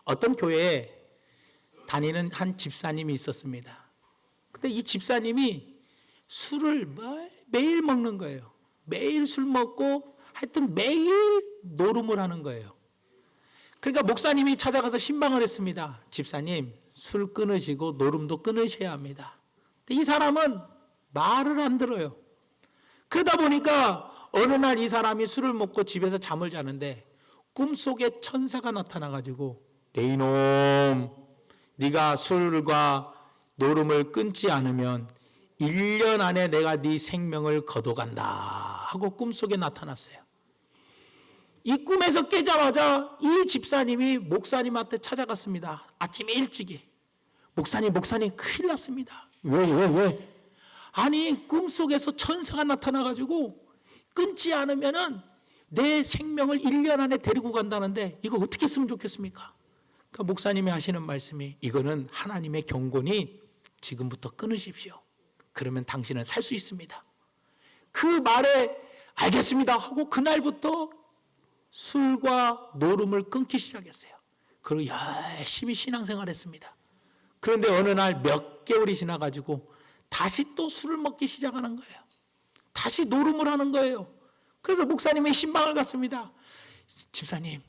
어떤 교회에 다니는 한 집사님이 있었습니다. 근데 이 집사님이 술을 매일 먹는 거예요. 매일 술 먹고 하여튼 매일 노름을 하는 거예요. 그러니까 목사님이 찾아가서 신방을 했습니다. 집사님, 술 끊으시고 노름도 끊으셔야 합니다. 근데 이 사람은 말을 안 들어요. 그러다 보니까 어느 날 이 사람이 술을 먹고 집에서 잠을 자는데 꿈속에 천사가 나타나가지고 내 이놈, 네가 술과 노름을 끊지 않으면 1년 안에 내가 네 생명을 거둬간다 하고 꿈속에 나타났어요. 이 꿈에서 깨자마자 이 집사님이 목사님한테 찾아갔습니다. 아침에 일찍이. 목사님 큰일 났습니다. 왜? 아니 꿈속에서 천사가 나타나가지고 끊지 않으면은 내 생명을 1년 안에 데리고 간다는데 이거 어떻게 했으면 좋겠습니까? 그러니까 목사님이 하시는 말씀이 이거는 하나님의 경고니 지금부터 끊으십시오. 그러면 당신은 살 수 있습니다. 그 말에 알겠습니다 하고 그날부터 술과 노름을 끊기 시작했어요. 그리고 열심히 신앙생활 했습니다. 그런데 어느 날 몇 개월이 지나가지고 다시 또 술을 먹기 시작하는 거예요. 다시 노름을 하는 거예요. 그래서 목사님의 신방을 갔습니다. 집사님,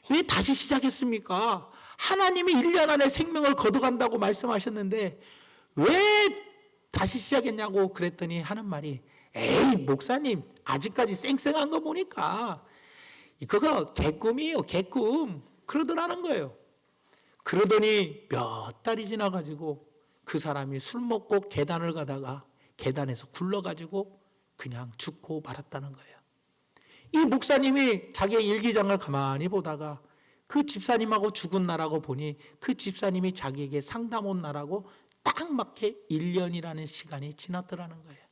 왜 다시 시작했습니까? 하나님이 1년 안에 생명을 거둬간다고 말씀하셨는데 왜 다시 시작했냐고 그랬더니 하는 말이 에이 목사님 아직까지 쌩쌩한 거 보니까 그거 개꿈이에요 개꿈 그러더라는 거예요. 그러더니 몇 달이 지나가지고 그 사람이 술 먹고 계단을 가다가 계단에서 굴러가지고 그냥 죽고 말았다는 거예요. 이 목사님이 자기의 일기장을 가만히 보다가 그 집사님하고 죽은 날하고 보니 그 집사님이 자기에게 상담 온 날하고 딱 맞게 1년이라는 시간이 지났더라는 거예요.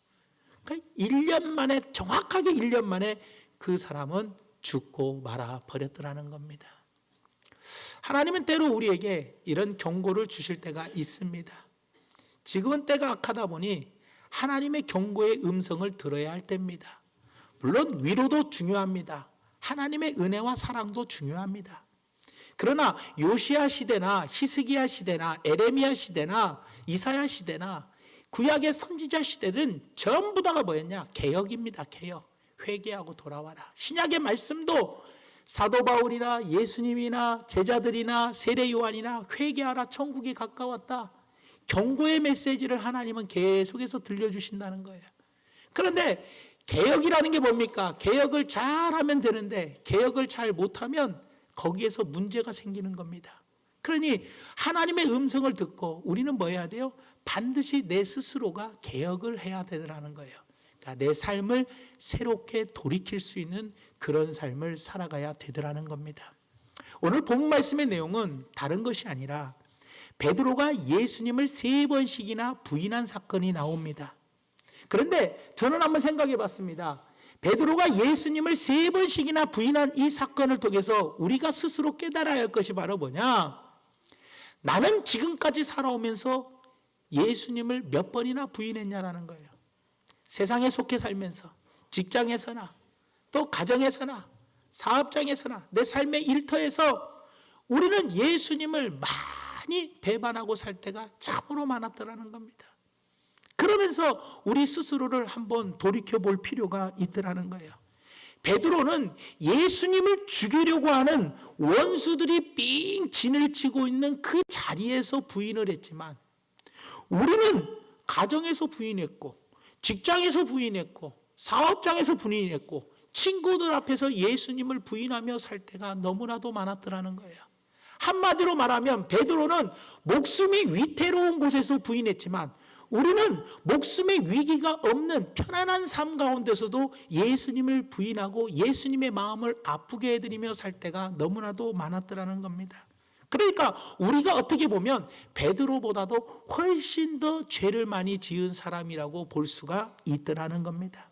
그러니까 1년 만에 정확하게 1년 만에 그 사람은 죽고 말아 버렸더라는 겁니다. 하나님은 때로 우리에게 이런 경고를 주실 때가 있습니다. 지금은 때가 악하다 보니 하나님의 경고의 음성을 들어야 할 때입니다. 물론 위로도 중요합니다. 하나님의 은혜와 사랑도 중요합니다. 그러나 요시야 시대나 히스기야 시대나 에레미야 시대나 이사야 시대나 구약의 선지자 시대는 전부 다가 뭐였냐? 개혁입니다. 개혁. 회개하고 돌아와라. 신약의 말씀도 사도 바울이나 예수님이나 제자들이나 세례 요한이나 회개하라 천국이 가까웠다. 경고의 메시지를 하나님은 계속해서 들려주신다는 거예요. 그런데 개혁이라는 게 뭡니까? 개혁을 잘하면 되는데 개혁을 잘 못하면 거기에서 문제가 생기는 겁니다. 그러니 하나님의 음성을 듣고 우리는 뭐 해야 돼요? 반드시 내 스스로가 개혁을 해야 되더라는 거예요. 그러니까 내 삶을 새롭게 돌이킬 수 있는 그런 삶을 살아가야 되더라는 겁니다. 오늘 본 말씀의 내용은 다른 것이 아니라 베드로가 예수님을 3번씩이나 부인한 사건이 나옵니다. 그런데 저는 한번 생각해 봤습니다. 베드로가 예수님을 3번씩이나 부인한 이 사건을 통해서 우리가 스스로 깨달아야 할 것이 바로 뭐냐? 나는 지금까지 살아오면서 예수님을 몇 번이나 부인했냐라는 거예요. 세상에 속해 살면서 직장에서나 또 가정에서나 사업장에서나 내 삶의 일터에서 우리는 예수님을 많이 배반하고 살 때가 참으로 많았더라는 겁니다. 그러면서 우리 스스로를 한번 돌이켜볼 필요가 있더라는 거예요. 베드로는 예수님을 죽이려고 하는 원수들이 삥 진을 치고 있는 그 자리에서 부인을 했지만 우리는 가정에서 부인했고 직장에서 부인했고 사업장에서 부인했고 친구들 앞에서 예수님을 부인하며 살 때가 너무나도 많았더라는 거예요. 한마디로 말하면 베드로는 목숨이 위태로운 곳에서 부인했지만 우리는 목숨의 위기가 없는 편안한 삶 가운데서도 예수님을 부인하고 예수님의 마음을 아프게 해드리며 살 때가 너무나도 많았더라는 겁니다. 그러니까 우리가 어떻게 보면 베드로보다도 훨씬 더 죄를 많이 지은 사람이라고 볼 수가 있더라는 겁니다.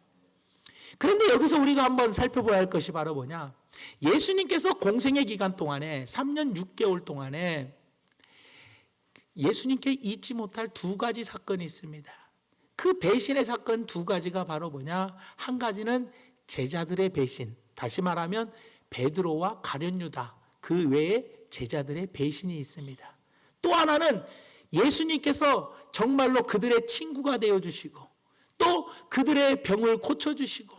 그런데 여기서 우리가 한번 살펴봐야 할 것이 바로 뭐냐? 예수님께서 공생의 기간 동안에 3년 6개월 동안에 예수님께 잊지 못할 2가지 사건이 있습니다. 그 배신의 사건 2가지가 바로 뭐냐? 한 가지는 제자들의 배신, 다시 말하면 베드로와 가룟 유다, 그 외에 제자들의 배신이 있습니다. 또 하나는 예수님께서 정말로 그들의 친구가 되어주시고 또 그들의 병을 고쳐주시고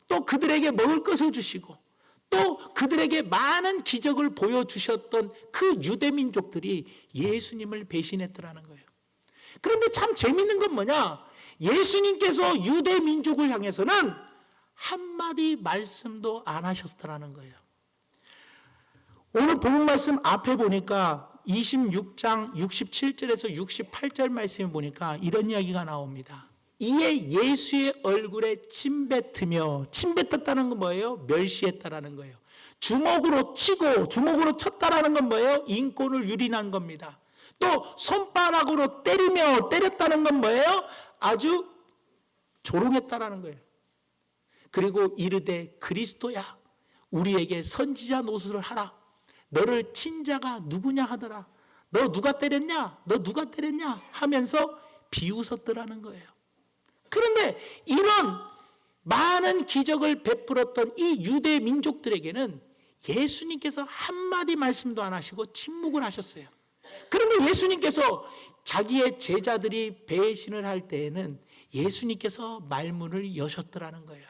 또 그들에게 먹을 것을 주시고 또 그들에게 많은 기적을 보여주셨던 그 유대민족들이 예수님을 배신했더라는 거예요. 그런데 참 재밌는 건 뭐냐? 예수님께서 유대민족을 향해서는 한마디 말씀도 안 하셨더라는 거예요. 오늘 본문 말씀 앞에 보니까 26장 67절에서 68절 말씀을 보니까 이런 이야기가 나옵니다. 이에 예수의 얼굴에 침뱉으며, 침뱉었다는 건 뭐예요? 멸시했다라는 거예요. 주먹으로 치고 주먹으로 쳤다라는 건 뭐예요? 인권을 유린한 겁니다. 또 손바닥으로 때리며 때렸다는 건 뭐예요? 아주 조롱했다라는 거예요. 그리고 이르되 그리스도야 우리에게 선지자 노릇을 하라. 너를 친 자가 누구냐 하더라. 너 누가 때렸냐? 너 누가 때렸냐? 하면서 비웃었더라는 거예요. 그런데 이런 많은 기적을 베풀었던 이 유대 민족들에게는 예수님께서 한마디 말씀도 안 하시고 침묵을 하셨어요. 그런데 예수님께서 자기의 제자들이 배신을 할 때에는 예수님께서 말문을 여셨더라는 거예요.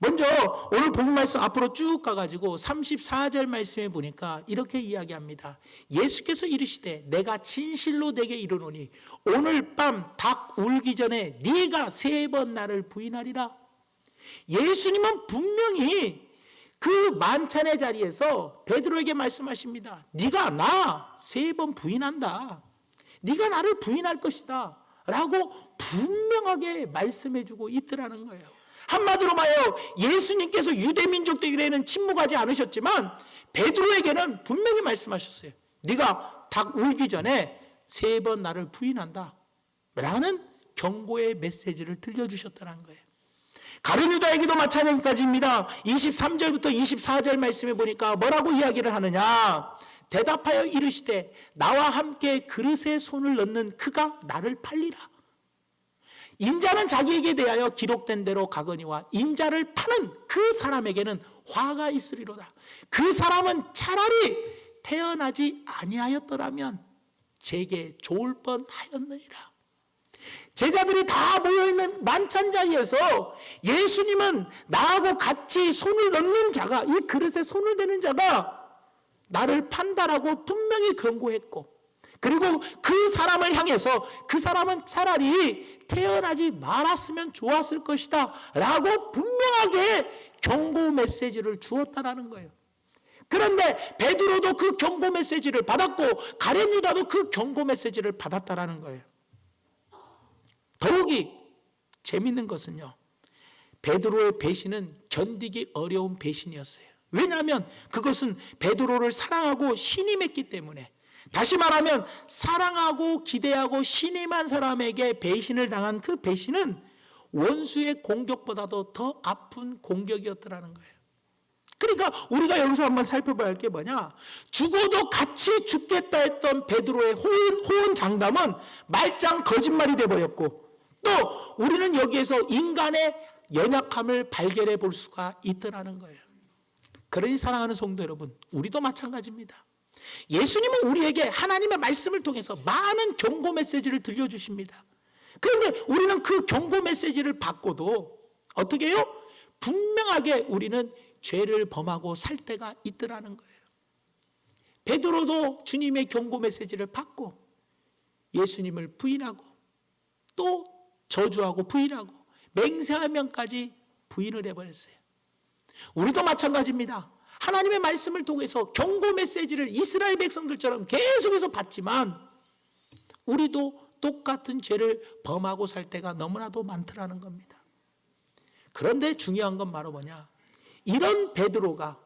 먼저 오늘 본문 말씀 앞으로 쭉 가가지고 34절 말씀에 보니까 이렇게 이야기합니다. 예수께서 이르시되 내가 진실로 내게 이르노니 오늘 밤 닭 울기 전에 네가 3번 나를 부인하리라. 예수님은 분명히 그 만찬의 자리에서 베드로에게 말씀하십니다. 네가 나 3번 부인한다. 네가 나를 부인할 것이다 라고 분명하게 말씀해주고 있더라는 거예요. 한마디로 말하여 예수님께서 유대민족들에게는 침묵하지 않으셨지만 베드로에게는 분명히 말씀하셨어요. 네가 닭 울기 전에 3번 나를 부인한다 라는 경고의 메시지를 들려주셨다는 거예요. 가룟 유다에게도 마찬가지입니다. 23절부터 24절 말씀에 보니까 뭐라고 이야기를 하느냐. 대답하여 이르시되 나와 함께 그릇에 손을 넣는 그가 나를 팔리라. 인자는 자기에게 대하여 기록된 대로 가거니와 인자를 파는 그 사람에게는 화가 있으리로다. 그 사람은 차라리 태어나지 아니하였더라면 제게 좋을 뻔하였느니라. 제자들이 다 모여있는 만찬 자리에서 예수님은 나하고 같이 손을 넣는 자가, 이 그릇에 손을 대는 자가 나를 판다라고 분명히 경고했고, 그리고 그 사람을 향해서 그 사람은 차라리 태어나지 말았으면 좋았을 것이다 라고 분명하게 경고 메시지를 주었다라는 거예요. 그런데 베드로도 그 경고 메시지를 받았고 가룟 유다도 그 경고 메시지를 받았다라는 거예요. 더욱이 재밌는 것은요, 베드로의 배신은 견디기 어려운 배신이었어요. 왜냐하면 그것은 베드로를 사랑하고 신임했기 때문에. 다시 말하면 사랑하고 기대하고 신임한 사람에게 배신을 당한 그 배신은 원수의 공격보다도 더 아픈 공격이었더라는 거예요. 그러니까 우리가 여기서 한번 살펴봐야 할 게 뭐냐, 죽어도 같이 죽겠다 했던 베드로의 호언 장담은 말짱 거짓말이 되어버렸고, 또 우리는 여기에서 인간의 연약함을 발견해 볼 수가 있더라는 거예요. 그러니 사랑하는 성도 여러분, 우리도 마찬가지입니다. 예수님은 우리에게 하나님의 말씀을 통해서 많은 경고 메시지를 들려주십니다. 그런데 우리는 그 경고 메시지를 받고도 어떻게 해요? 분명하게 우리는 죄를 범하고 살 때가 있더라는 거예요. 베드로도 주님의 경고 메시지를 받고 예수님을 부인하고 또 저주하고 부인하고 맹세하면까지 부인을 해버렸어요. 우리도 마찬가지입니다. 하나님의 말씀을 통해서 경고 메시지를 이스라엘 백성들처럼 계속해서 받지만 우리도 똑같은 죄를 범하고 살 때가 너무나도 많더라는 겁니다. 그런데 중요한 건 바로 뭐냐, 이런 베드로가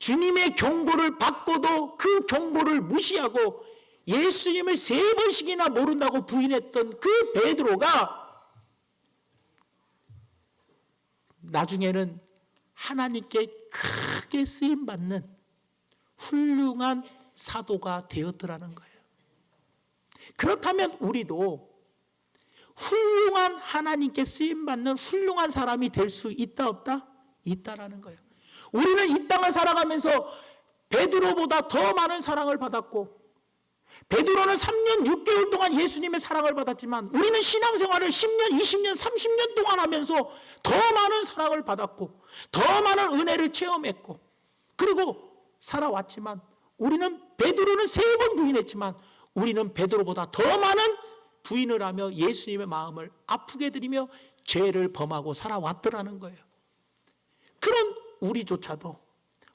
주님의 경고를 받고도 그 경고를 무시하고 예수님을 3번씩이나 모른다고 부인했던 그 베드로가 나중에는 하나님께 크게 쓰임받는 훌륭한 사도가 되었더라는 거예요. 그렇다면 우리도 훌륭한 하나님께 쓰임받는 훌륭한 사람이 될 수 있다 없다? 있다라는 거예요. 우리는 이 땅을 살아가면서 베드로보다 더 많은 사랑을 받았고, 베드로는 3년 6개월 동안 예수님의 사랑을 받았지만 우리는 신앙생활을 10년, 20년, 30년 동안 하면서 더 많은 사랑을 받았고 더 많은 은혜를 체험했고 그리고 살아왔지만, 우리는 베드로는 3번 부인했지만 우리는 베드로보다 더 많은 부인을 하며 예수님의 마음을 아프게 드리며 죄를 범하고 살아왔더라는 거예요. 그런 우리조차도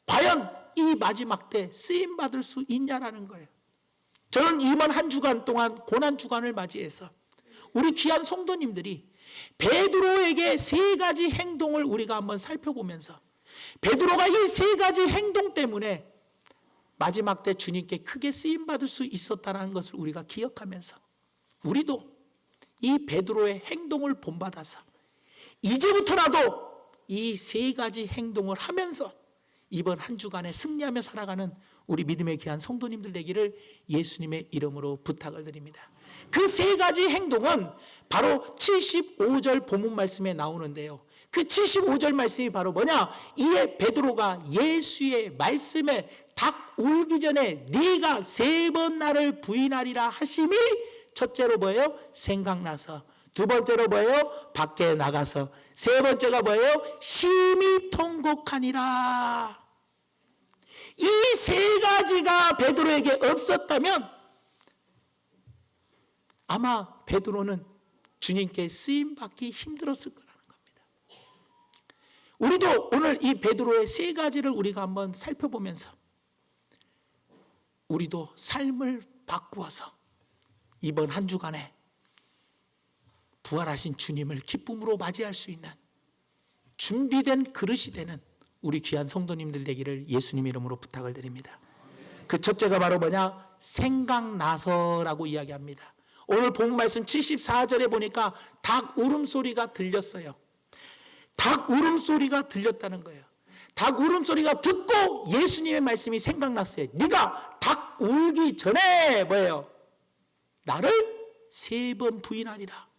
과연 이 마지막 때 쓰임받을 수 있냐라는 거예요. 저는 이번 한 주간 동안 고난주간을 맞이해서 우리 귀한 성도님들이 베드로에게 3가지 행동을 우리가 한번 살펴보면서, 베드로가 이 3가지 행동 때문에 마지막 때 주님께 크게 쓰임받을 수 있었다는 것을 우리가 기억하면서, 우리도 이 베드로의 행동을 본받아서 이제부터라도 이 3가지 행동을 하면서 이번 한 주간에 승리하며 살아가는 우리 믿음의 귀한 성도님들 되기를 예수님의 이름으로 부탁을 드립니다. 그 3가지 행동은 바로 75절 본문 말씀에 나오는데요, 그 75절 말씀이 바로 뭐냐? 이에 베드로가 예수의 말씀에 닭 울기 전에 네가 3번 나를 부인하리라 하심이 첫째로 뭐예요? 생각나서, 두 번째로 뭐예요? 밖에 나가서, 세 번째가 뭐예요? 심히 통곡하니라. 이 3가지가 베드로에게 없었다면 아마 베드로는 주님께 쓰임받기 힘들었을 거라는 겁니다. 우리도 오늘 이 베드로의 3가지를 우리가 한번 살펴보면서 우리도 삶을 바꾸어서 이번 한 주간에 부활하신 주님을 기쁨으로 맞이할 수 있는 준비된 그릇이 되는 우리 귀한 성도님들 되기를 예수님 이름으로 부탁을 드립니다. 그 첫째가 바로 뭐냐? 생각나서라고 이야기합니다. 오늘 본문 말씀 74절에 보니까 닭 울음소리가 들렸어요. 닭 울음소리가 들렸다는 거예요. 닭 울음소리가 듣고 예수님의 말씀이 생각났어요. 네가 닭 울기 전에 뭐예요? 나를 3번 부인하리라.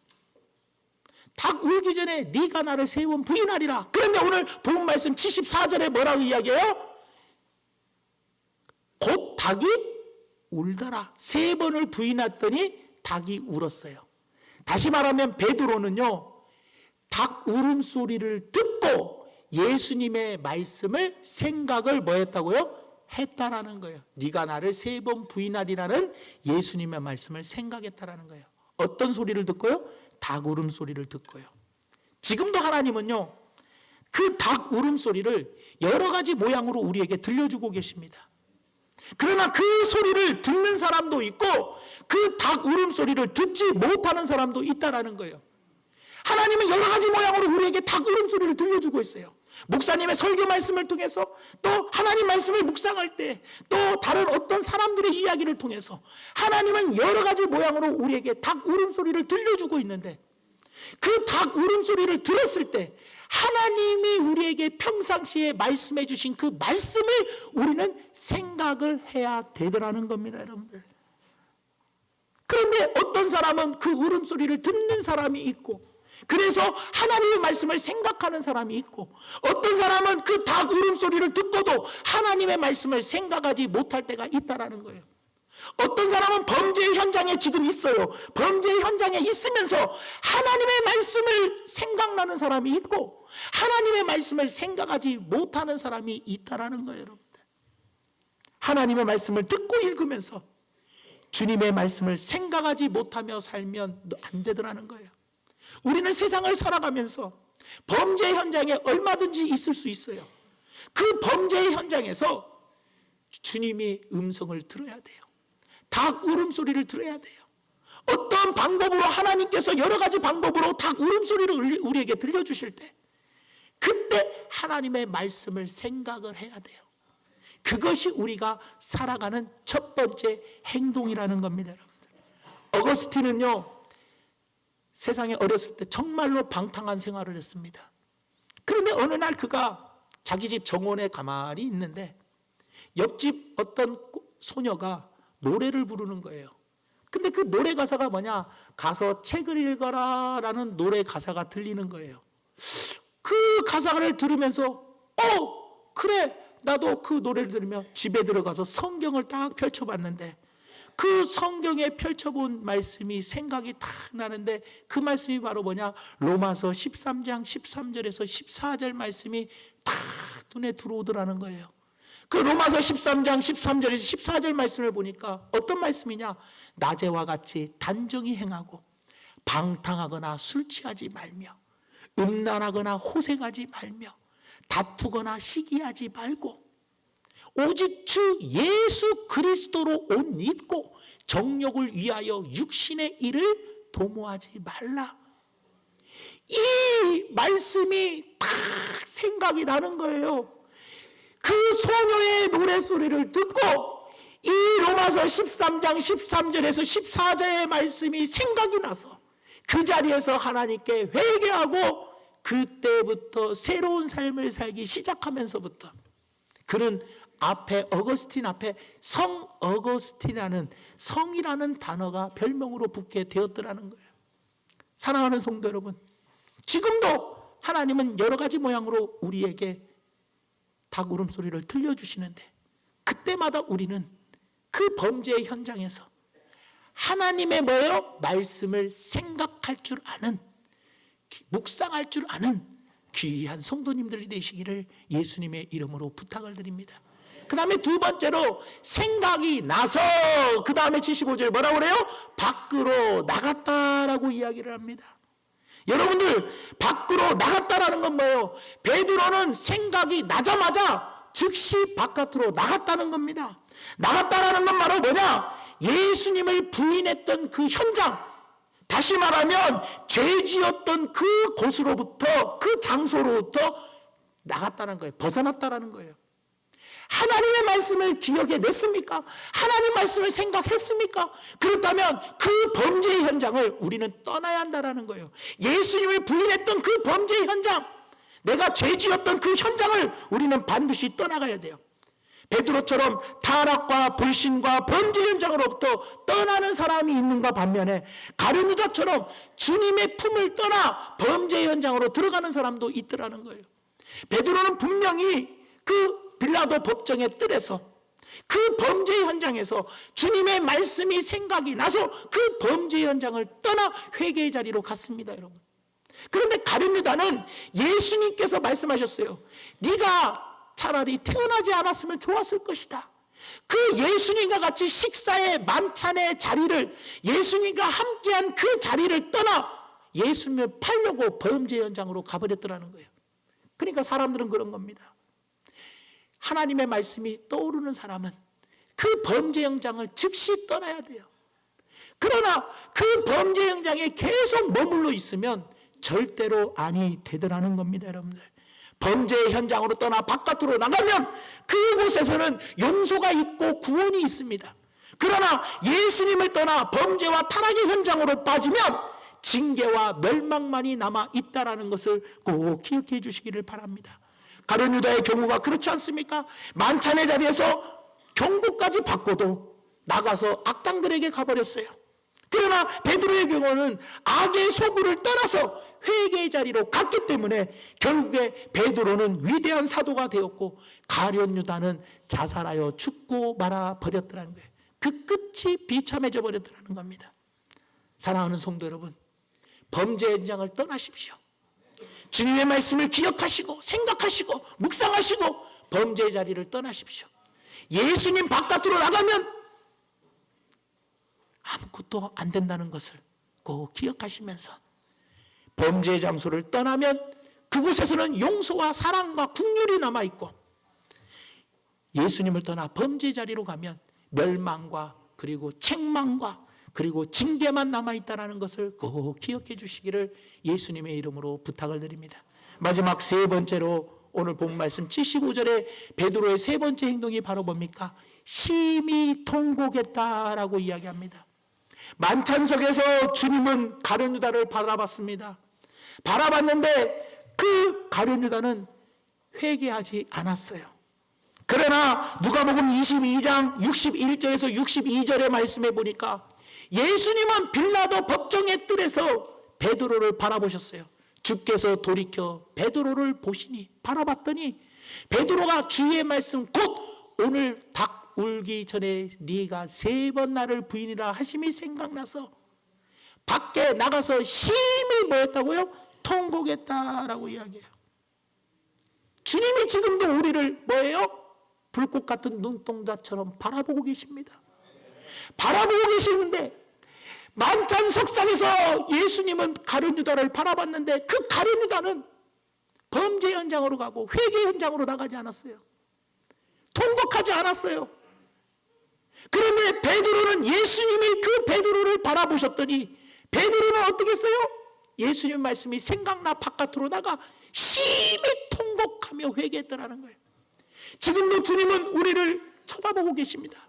닭 울기 전에 네가 나를 3번 부인하리라. 그런데 오늘 본문 말씀 74절에 뭐라고 이야기해요? 곧 닭이 울더라. 3번을 부인했더니 닭이 울었어요. 다시 말하면 베드로는요, 닭 울음소리를 듣고 예수님의 말씀을 생각을 뭐 했다고요? 했다라는 거예요. 네가 나를 3번 부인하리라는 예수님의 말씀을 생각했다라는 거예요. 어떤 소리를 듣고요? 닭 울음소리를 듣고요. 지금도 하나님은요, 그 닭 울음소리를 여러 가지 모양으로 우리에게 들려주고 계십니다. 그러나 그 소리를 듣는 사람도 있고 그 닭 울음소리를 듣지 못하는 사람도 있다라는 거예요. 하나님은 여러 가지 모양으로 우리에게 닭 울음소리를 들려주고 있어요. 목사님의 설교 말씀을 통해서, 또 하나님 말씀을 묵상할 때, 또 다른 어떤 사람들의 이야기를 통해서 하나님은 여러 가지 모양으로 우리에게 닭 울음소리를 들려주고 있는데, 그 닭 울음소리를 들었을 때 하나님이 우리에게 평상시에 말씀해 주신 그 말씀을 우리는 생각을 해야 되더라는 겁니다, 여러분들. 그런데 어떤 사람은 그 울음소리를 듣는 사람이 있고, 그래서 하나님의 말씀을 생각하는 사람이 있고, 어떤 사람은 그 닭 울음소리를 듣고도 하나님의 말씀을 생각하지 못할 때가 있다라는 거예요. 어떤 사람은 범죄 현장에 지금 있어요. 범죄 현장에 있으면서 하나님의 말씀을 생각나는 사람이 있고 하나님의 말씀을 생각하지 못하는 사람이 있다라는 거예요, 여러분들. 하나님의 말씀을 듣고 읽으면서 주님의 말씀을 생각하지 못하며 살면 안 되더라는 거예요. 우리는 세상을 살아가면서 범죄 현장에 얼마든지 있을 수 있어요. 그 범죄 현장에서 주님의 음성을 들어야 돼요. 닭 울음소리를 들어야 돼요. 어떤 방법으로 하나님께서 여러 가지 방법으로 닭 울음소리를 우리에게 들려주실 때, 그때 하나님의 말씀을 생각을 해야 돼요. 그것이 우리가 살아가는 첫 번째 행동이라는 겁니다, 여러분들. 어거스틴은요, 세상에 어렸을 때 정말로 방탕한 생활을 했습니다. 그런데 어느 날 그가 자기 집 정원에 가만히 있는데 옆집 어떤 소녀가 노래를 부르는 거예요. 근데 그 노래 가사가 뭐냐? 가서 책을 읽어라 라는 노래 가사가 들리는 거예요. 그 가사를 들으면서 그래, 나도 그 노래를 들으며 집에 들어가서 성경을 딱 펼쳐봤는데 그 성경에 펼쳐본 말씀이 생각이 딱 나는데 그 말씀이 바로 뭐냐? 로마서 13장 13절에서 14절 말씀이 딱 눈에 들어오더라는 거예요. 그 로마서 13장 13절에서 14절 말씀을 보니까 어떤 말씀이냐? 낮에와 같이 단정히 행하고 방탕하거나 술 취하지 말며 음란하거나 호색하지 말며 다투거나 시기하지 말고 오직 주 예수 그리스도로 옷 입고 정욕을 위하여 육신의 일을 도모하지 말라. 이 말씀이 딱 생각이 나는 거예요. 그 소녀의 노랫소리를 듣고 이 로마서 13장 13절에서 14절의 말씀이 생각이 나서 그 자리에서 하나님께 회개하고 그때부터 새로운 삶을 살기 시작하면서부터 그는 앞에 어거스틴 앞에 성 어거스틴이라는 성이라는 단어가 별명으로 붙게 되었더라는 거예요. 사랑하는 성도 여러분, 지금도 하나님은 여러 가지 모양으로 우리에게 닭 울음소리를 들려주시는데 그때마다 우리는 그 범죄의 현장에서 하나님의 뭐예요? 말씀을 생각할 줄 아는, 묵상할 줄 아는 귀한 성도님들이 되시기를 예수님의 이름으로 부탁을 드립니다. 그 다음에 두 번째로 생각이 나서 그 다음에 75절 뭐라고 그래요? 밖으로 나갔다라고 이야기를 합니다. 여러분들 밖으로 나갔다라는 건 뭐예요? 베드로는 생각이 나자마자 즉시 바깥으로 나갔다는 겁니다. 나갔다라는 건 바로 뭐냐? 예수님을 부인했던 그 현장, 다시 말하면 죄지었던 그 곳으로부터 그 장소로부터 나갔다는 거예요. 벗어났다라는 거예요. 하나님의 말씀을 기억해 냈습니까? 하나님 말씀을 생각했습니까? 그렇다면 그 범죄의 현장을 우리는 떠나야 한다는 거예요. 예수님을 부인했던 그 범죄의 현장, 내가 죄지었던 그 현장을 우리는 반드시 떠나가야 돼요. 베드로처럼 타락과 불신과 범죄 현장으로부터 떠나는 사람이 있는가 반면에 가룟 유다처럼 주님의 품을 떠나 범죄 현장으로 들어가는 사람도 있더라는 거예요. 베드로는 분명히 그 빌라도 법정의 뜰에서 그 범죄 현장에서 주님의 말씀이 생각이 나서 그 범죄 현장을 떠나 회개의 자리로 갔습니다, 여러분. 그런데 가룟 유다는 예수님께서 말씀하셨어요. 네가 차라리 태어나지 않았으면 좋았을 것이다. 그 예수님과 같이 식사의 만찬의 자리를, 예수님과 함께한 그 자리를 떠나 예수님을 팔려고 범죄 현장으로 가버렸더라는 거예요. 그러니까 사람들은 그런 겁니다. 하나님의 말씀이 떠오르는 사람은 그 범죄 현장을 즉시 떠나야 돼요. 그러나 그 범죄 현장에 계속 머물러 있으면 절대로 아니 되더라는 겁니다, 여러분들. 범죄의 현장으로 떠나 바깥으로 나가면 그곳에서는 용서가 있고 구원이 있습니다. 그러나 예수님을 떠나 범죄와 타락의 현장으로 빠지면 징계와 멸망만이 남아 있다라는 것을 꼭 기억해 주시기를 바랍니다. 가룟 유다의 경우가 그렇지 않습니까? 만찬의 자리에서 경고까지 받고도 나가서 악당들에게 가버렸어요. 그러나 베드로의 경우는 악의 소굴을 떠나서 회개의 자리로 갔기 때문에 결국에 베드로는 위대한 사도가 되었고 가룟 유다는 자살하여 죽고 말아 버렸더라는 거예요. 그 끝이 비참해져 버렸더라는 겁니다. 사랑하는 성도 여러분, 범죄 현장을 떠나십시오. 주님의 말씀을 기억하시고 생각하시고 묵상하시고 범죄의 자리를 떠나십시오. 예수님 바깥으로 나가면 아무것도 안 된다는 것을 꼭 기억하시면서 범죄의 장소를 떠나면 그곳에서는 용서와 사랑과 긍휼이 남아있고 예수님을 떠나 범죄 자리로 가면 멸망과 그리고 책망과 그리고 징계만 남아있다는 것을 꼭 기억해 주시기를 예수님의 이름으로 부탁을 드립니다. 마지막 세 번째로 오늘 본 말씀 75절에 베드로의 세 번째 행동이 바로 뭡니까? 심히 통곡했다라고 이야기합니다. 만찬석에서 주님은 가룟 유다를 바라봤습니다. 바라봤는데 그 가룟 유다는 회개하지 않았어요. 그러나 누가복음 22장 61절에서 62절의 말씀에 보니까 예수님은 빌라도 법정의 뜰에서 베드로를 바라보셨어요. 주께서 돌이켜 베드로를 보시니 바라봤더니 베드로가 주의 말씀 곧 오늘 닭 울기 전에 네가 3번 나를 부인이라 하심이 생각나서 밖에 나가서 심히 뭐했다고요? 통곡했다라고 이야기해요. 주님이 지금도 우리를 뭐예요? 불꽃 같은 눈동자처럼 바라보고 계십니다. 바라보고 계시는데 만찬 석상에서 예수님은 가룟 유다를 바라봤는데 그 가룟 유다는 범죄 현장으로 가고 회개 현장으로 나가지 않았어요. 통곡하지 않았어요. 그런데 베드로는 예수님이 그 베드로를 바라보셨더니 베드로는 어떻게 했어요? 예수님 말씀이 생각나 바깥으로 나가 심히 통곡하며 회개했더라는 거예요. 지금도 주님은 우리를 쳐다보고 계십니다.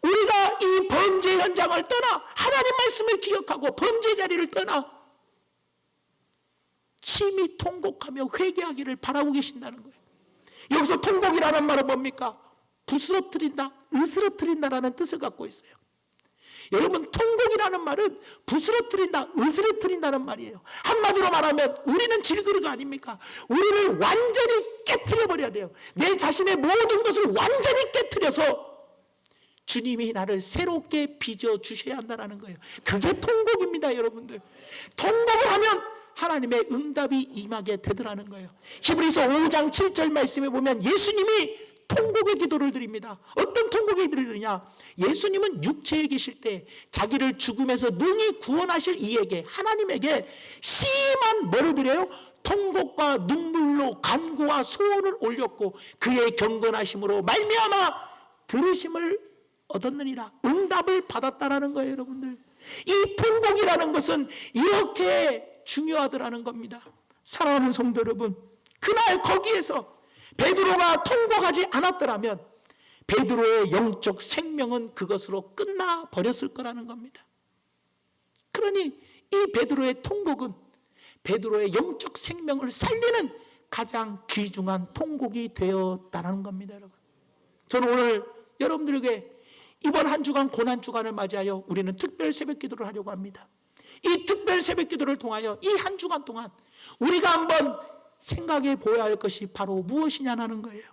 우리가 이 범죄 현장을 떠나 하나님 말씀을 기억하고 범죄 자리를 떠나 심히 통곡하며 회개하기를 바라고 계신다는 거예요. 여기서 통곡이라는 말은 뭡니까? 부스러뜨린다, 으스러뜨린다라는 뜻을 갖고 있어요. 여러분, 통곡이라는 말은 부스러뜨린다, 으스러뜨린다는 말이에요. 한마디로 말하면 우리는 질그릇 아닙니까? 우리를 완전히 깨트려 버려야 돼요. 내 자신의 모든 것을 완전히 깨트려서 주님이 나를 새롭게 빚어 주셔야 한다는 거예요. 그게 통곡입니다, 여러분들. 통곡을 하면 하나님의 응답이 임하게 되더라는 거예요. 히브리서 5장 7절 말씀에 보면 예수님이 통곡의 기도를 드립니다. 어떤 통곡의 기도를 드리냐? 예수님은 육체에 계실 때 자기를 죽음에서 능히 구원하실 이에게, 하나님에게 심한 뭐를 드려요? 통곡과 눈물로 간구와 소원을 올렸고 그의 경건하심으로 말미암아 들으심을 얻었느니라. 응답을 받았다라는 거예요, 여러분들. 이 통곡이라는 것은 이렇게 중요하더라는 겁니다. 사랑하는 성도 여러분, 그날 거기에서 베드로가 통곡하지 않았더라면 베드로의 영적 생명은 그것으로 끝나 버렸을 거라는 겁니다. 그러니 이 베드로의 통곡은 베드로의 영적 생명을 살리는 가장 귀중한 통곡이 되었다는 겁니다, 여러분. 저는 오늘 여러분들에게 이번 한 주간 고난주간을 맞이하여 우리는 특별 새벽기도를 하려고 합니다. 이 특별 새벽기도를 통하여 이 한 주간 동안 우리가 한번 생각해 보아야 할 것이 바로 무엇이냐는 거예요.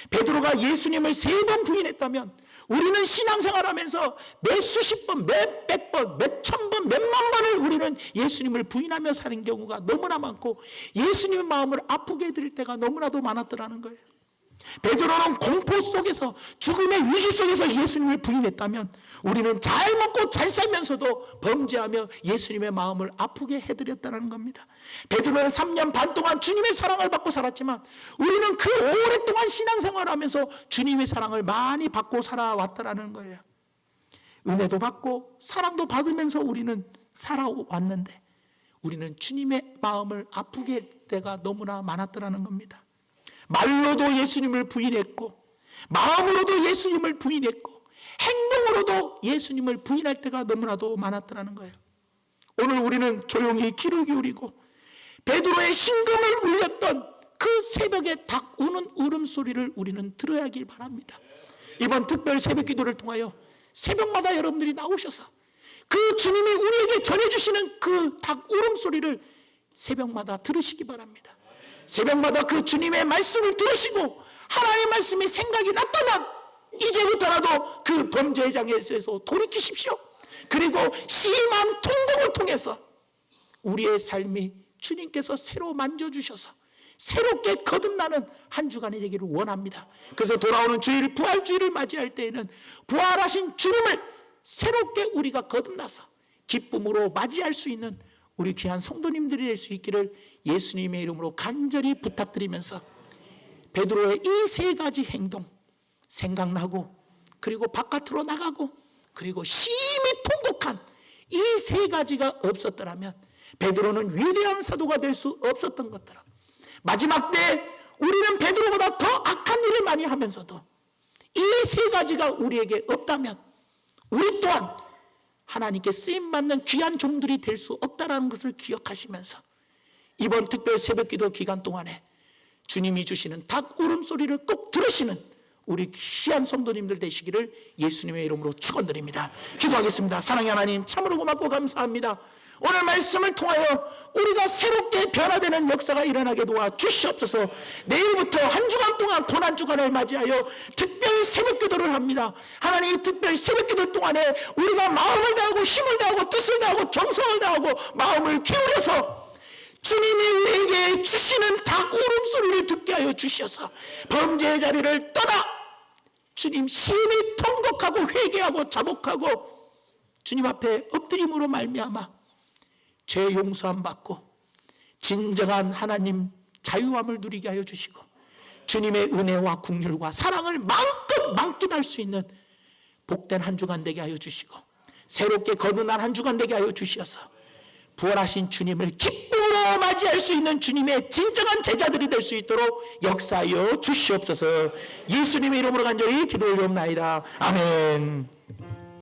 베드로가 예수님을 3번 부인했다면 우리는 신앙생활하면서 몇 수십 번, 몇 백 번, 몇 천 번, 몇만 번을 우리는 예수님을 부인하며 사는 경우가 너무나 많고 예수님의 마음을 아프게 해드릴 때가 너무나도 많았더라는 거예요. 베드로는 공포 속에서, 죽음의 위기 속에서 예수님을 부인했다면 우리는 잘 먹고 잘 살면서도 범죄하며 예수님의 마음을 아프게 해드렸다는 겁니다. 베드로는 3년 반 동안 주님의 사랑을 받고 살았지만 우리는 그 오랫동안 신앙생활을 하면서 주님의 사랑을 많이 받고 살아왔다는 거예요. 은혜도 받고 사랑도 받으면서 우리는 살아왔는데 우리는 주님의 마음을 아프게 할 때가 너무나 많았더라는 겁니다. 말로도 예수님을 부인했고 마음으로도 예수님을 부인했고 행동으로도 예수님을 부인할 때가 너무나도 많았더라는 거예요. 오늘 우리는 조용히 귀를 기울이고 베드로의 심금을 울렸던 그 새벽에 닭 우는 울음소리를 우리는 들어야 하길 바랍니다. 이번 특별 새벽 기도를 통하여 새벽마다 여러분들이 나오셔서 그 주님이 우리에게 전해주시는 그 닭 울음소리를 새벽마다 들으시기 바랍니다. 새벽마다 그 주님의 말씀을 들으시고 하나님의 말씀이 생각이 났다면 이제부터라도 그 범죄장에서 돌이키십시오. 그리고 심한 통곡을 통해서 우리의 삶이 주님께서 새로 만져주셔서 새롭게 거듭나는 한 주간이 되기를 원합니다. 그래서 돌아오는 주일, 부활주일을 맞이할 때에는 부활하신 주님을 새롭게 우리가 거듭나서 기쁨으로 맞이할 수 있는 우리 귀한 성도님들이 될 수 있기를 예수님의 이름으로 간절히 부탁드리면서 베드로의 이 3가지 행동 생각나고 그리고 바깥으로 나가고 그리고 심히 통곡한 이 3가지가 없었더라면 베드로는 위대한 사도가 될 수 없었던 것처럼 마지막 때 우리는 베드로보다 더 악한 일을 많이 하면서도 이 3가지가 우리에게 없다면 우리 또한 하나님께 쓰임받는 귀한 종들이 될 수 없다는 것을 기억하시면서 이번 특별 새벽기도 기간 동안에 주님이 주시는 닭 울음소리를 꼭 들으시는 우리 귀한 성도님들 되시기를 예수님의 이름으로 축원드립니다. 기도하겠습니다. 사랑의 하나님, 참으로 고맙고 감사합니다. 오늘 말씀을 통하여 우리가 새롭게 변화되는 역사가 일어나게 도와 주시옵소서. 내일부터 한 주간 동안 고난주간을 맞이하여 특별 새벽기도를 합니다. 하나님, 이 특별 새벽기도 동안에 우리가 마음을 다하고 힘을 다하고 뜻을 다하고 정성을 다하고 마음을 기울여서 주님이 우리에게 주시는 닭 울음소리를 듣게 하여 주셔서 범죄의 자리를 떠나 주님 심히 통곡하고 회개하고 자복하고 주님 앞에 엎드림으로 말미암아 죄 용서함 받고 진정한 하나님 자유함을 누리게 하여 주시고 주님의 은혜와 긍휼과 사랑을 마음껏 만끽할 수 있는 복된 한 주간 되게 하여 주시고 새롭게 거듭난 한 주간 되게 하여 주셔서 부활하신 주님을 기쁨으로 맞이할 수 있는 주님의 진정한 제자들이 될 수 있도록 역사하여 주시옵소서. 예수님의 이름으로 간절히 기도 올리옵나이다. 아멘.